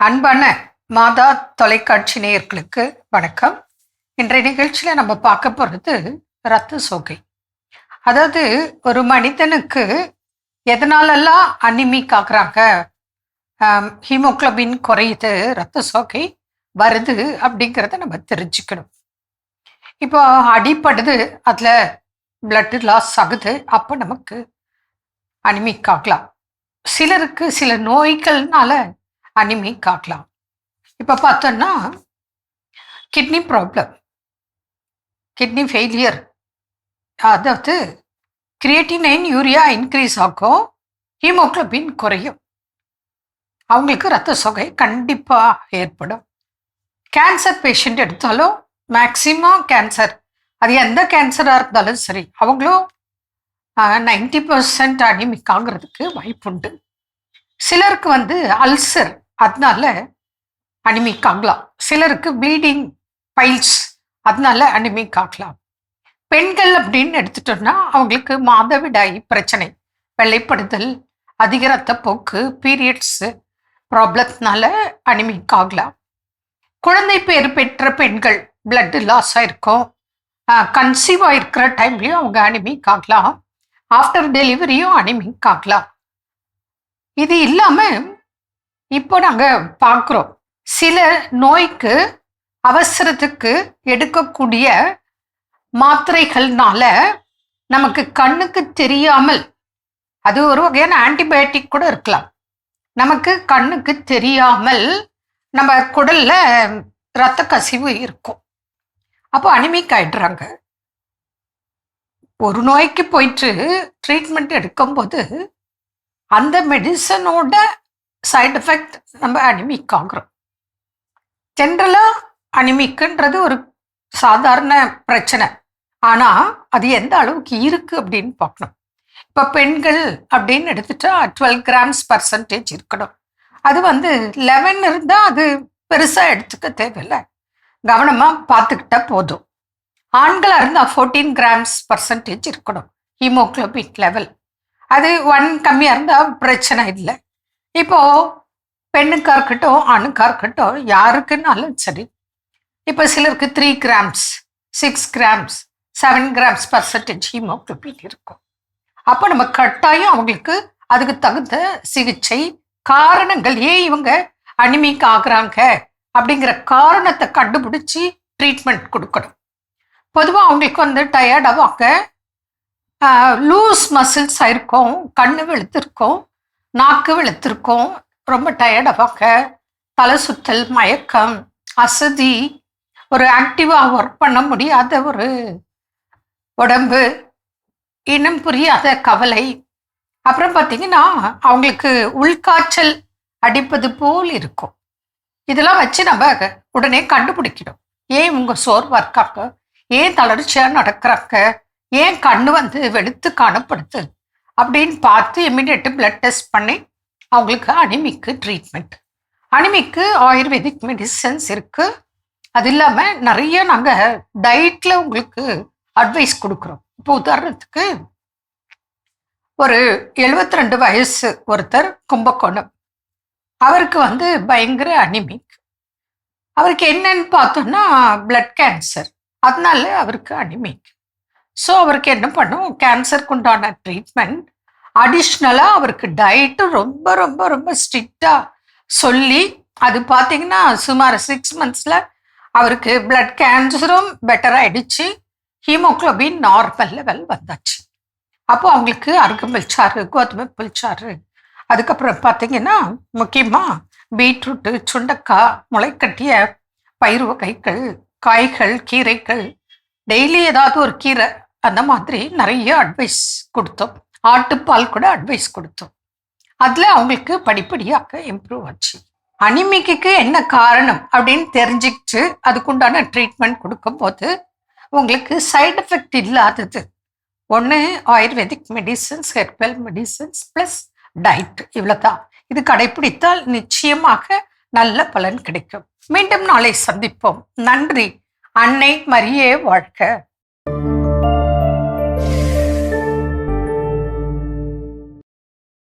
அன்பான மாதா தொலைக்காட்சி நேயர்களுக்கு வணக்கம். இன்றைய நிகழ்ச்சியில் நம்ம பார்க்க போகிறது இரத்த சோகை. அதாவது ஒரு மனிதனுக்கு எதனாலெல்லாம் அனிமிக் ஆகுறாங்க, ஹீமோக்ளோபின் குறையுது, இரத்த சோகை வருது அப்படிங்கிறத நம்ம தெரிஞ்சுக்கணும். இப்போ அடிப்படுது, அதில் பிளட் லாஸ் ஆகுது, அப்போ நமக்கு அனிமிக் ஆகலாம். சிலருக்கு சில நோய்கள்னால அனிமிக் ஆகலாம். இப்போ பார்த்தோன்னா கிட்னி ப்ராப்ளம், கிட்னி ஃபெயிலியர், அதாவது கிரியேட்டினைன் யூரியா இன்க்ரீஸ் ஆகும், ஹீமோக்ளோபின் குறையும், அவங்களுக்கு இரத்த சோகை கண்டிப்பாக ஏற்படும். கேன்சர் பேஷண்ட் எடுத்தாலும் மேக்சிமம் கேன்சர், அது எந்த கேன்சராக இருந்தாலும் சரி, அவங்களும் 90% அனிமிக் ஆகிறதுக்கு வாய்ப்புண்டு. சிலருக்கு அல்சர், அதனால அனிமிக் ஆகலாம். சிலருக்கு ப்ளீடிங் பைல்ஸ், அதனால அனிமிக் ஆகலாம். பெண்கள் அப்படின்னு எடுத்துட்டோம்னா அவங்களுக்கு மாதவிடாய் பிரச்சனை, வெள்ளைப்படுதல், அதிக ரத்தப்போக்கு, பீரியட்ஸ் ப்ராப்ளத்தினால அனிமிக் ஆகலாம். குழந்தை பேர் பெற்ற பெண்கள் பிளட் லாஸ் ஆயிருக்கும், கன்சீவ் ஆயிருக்கிற டைம்லையும் அவங்க அனிமிக் ஆகலாம். ஆஃப்டர் டெலிவரியும் அனிமிக் ஆகலாம். இது இல்லாமல் இப்போ நாங்கள் பார்க்குறோம், சில நோய்க்கு அவசரத்துக்கு எடுக்கக்கூடிய மாத்திரைகள்னால நமக்கு கண்ணுக்கு தெரியாமல், அது ஒரு வகையான ஆன்டிபயோட்டிக் கூட இருக்கலாம், நமக்கு கண்ணுக்கு தெரியாமல் நம்ம குடல்ல இரத்த கசிவு இருக்கும், அப்போ அனிமிக் ஆயிடுறாங்க. ஒரு நோய்க்கு போயிட்டு ட்ரீட்மெண்ட் எடுக்கும்போது அந்த மெடிசனோட சைடு எஃபெக்ட் நம்ம அனிமிக் ஆகுறோம். ஜென்ரலாக அனிமிக்குன்றது ஒரு சாதாரண பிரச்சனை, ஆனால் அது எந்த அளவுக்கு இருக்குது அப்படின்னு பார்க்கணும். இப்போ பெண்கள் அப்படின்னு எடுத்துட்டா 12 grams% இருக்கணும். அது 11 இருந்தால் அது பெருசாக எடுத்துக்க தேவையில்லை, கவனமாக பார்த்துக்கிட்டா போதும். ஆண்களாக இருந்தால் 14 grams% இருக்கணும் ஹீமோக்ளோபின் லெவல். அது 1 கம்மியாக இருந்தால் பிரச்சனை இல்லை. இப்போது பெண்ணுக்காக இருக்கட்டும் ஆணுக்காக இருக்கட்டும் யாருக்குன்னாலும் சரி, இப்போ சிலருக்கு 3 grams, 6 grams, 7 grams% ஹீமோக்ளோபின் இருக்கும். அப்போ நம்ம கட்டாயம் அவங்களுக்கு அதுக்கு தகுந்த சிகிச்சை, காரணங்கள், ஏன் இவங்க அனிமிக் ஆகுறாங்க அப்படிங்கிற காரணத்தை கண்டுபிடிச்சி ட்ரீட்மெண்ட் கொடுக்கணும். பொதுவாக அவங்களுக்கு டயர்டாக லூஸ் மசில்ஸ் ஆயிருக்கும், கண்ணு வெளுத்திருக்கும், நாக்கு வெளுத்திருக்கும், ரொம்ப டயர்டாக, தலை சுத்தல், மயக்கம், அசதி, ஒரு ஆக்டிவாக ஒர்க் பண்ண முடியாத ஒரு உடம்பு, இனம் புரியாத கவலை, அப்புறம் பார்த்தீங்கன்னா அவங்களுக்கு உள்காய்ச்சல் அடிப்பது போல் இருக்கும். இதெல்லாம் வச்சு நம்ம உடனே கண்டுபிடிக்கணும், ஏன் உங்கள் சோர்வாக இருக்காங்க, ஏன் தளர்ச்சியாக நடக்கிறாங்க, ஏன் கண்ணு வெளுத்து காணப்படுது அப்படின்னு பார்த்து இம்மிடியேட்டு பிளட் டெஸ்ட் பண்ணி அவங்களுக்கு அனிமிக்கு ட்ரீட்மெண்ட். அனிமிக்கு ஆயுர்வேதிக் மெடிசன்ஸ் இருக்குது. அது இல்லாமல் நிறைய நாங்கள் டயட்டில் உங்களுக்கு அட்வைஸ் கொடுக்குறோம். இப்போ உதாரணத்துக்கு ஒரு 72 வயசு ஒருத்தர், கும்பகோணம், அவருக்கு பயங்கர அனிமிக். அவருக்கு என்னன்னு பார்த்தோன்னா பிளட் கேன்சர், அதனால அவருக்கு அனிமிக். ஸோ அவருக்கு என்ன பண்ணும், கேன்சருக்கு உண்டான ட்ரீட்மெண்ட், அடிஷ்னலாக அவருக்கு டயட்டு ரொம்ப ரொம்ப ரொம்ப ஸ்ட்ரிக்டாக சொல்லி, அது பார்த்தீங்கன்னா சுமார் 6 months அவருக்கு பிளட் கேன்சரும் பெட்டர் ஆகிடுச்சு, ஹீமோக்ளோபின் நார்மல் லெவல் வந்தாச்சு. அப்போ அவங்களுக்கு அருகம்புல் சாறு, கோதுமை புல்சாறு, அதுக்கப்புறம் பார்த்தீங்கன்னா முக்கியமாக பீட்ரூட்டு, சுண்டக்காய், முளைக்கட்டிய பயிறு வகைகள், காய்கள், கீரைகள், டெய்லி ஏதாவது ஒரு கீரை, அந்த மாதிரி நிறைய அட்வைஸ் கொடுத்தோம். ஆட்டுப்பால் கூட அட்வைஸ் கொடுத்தோம். அதில் அவங்களுக்கு படிப்படியாக இம்ப்ரூவ் ஆச்சு. அனிமிக்கு என்ன காரணம் அப்படின்னு தெரிஞ்சுக்கிட்டு அதுக்குண்டான ட்ரீட்மெண்ட் கொடுக்கும்போது உங்களுக்கு சைடு எஃபெக்ட் இல்லாதது ஒன்று ayurvedic medicines, herbal medicines plus diet, இவ்வளோ தான். இது கடைப்பிடித்தால் நிச்சயமாக நல்ல பலன் கிடைக்கும். மீண்டும் நாளை சந்திப்போம். நன்றி. அன்னை மரியே வாழ்க.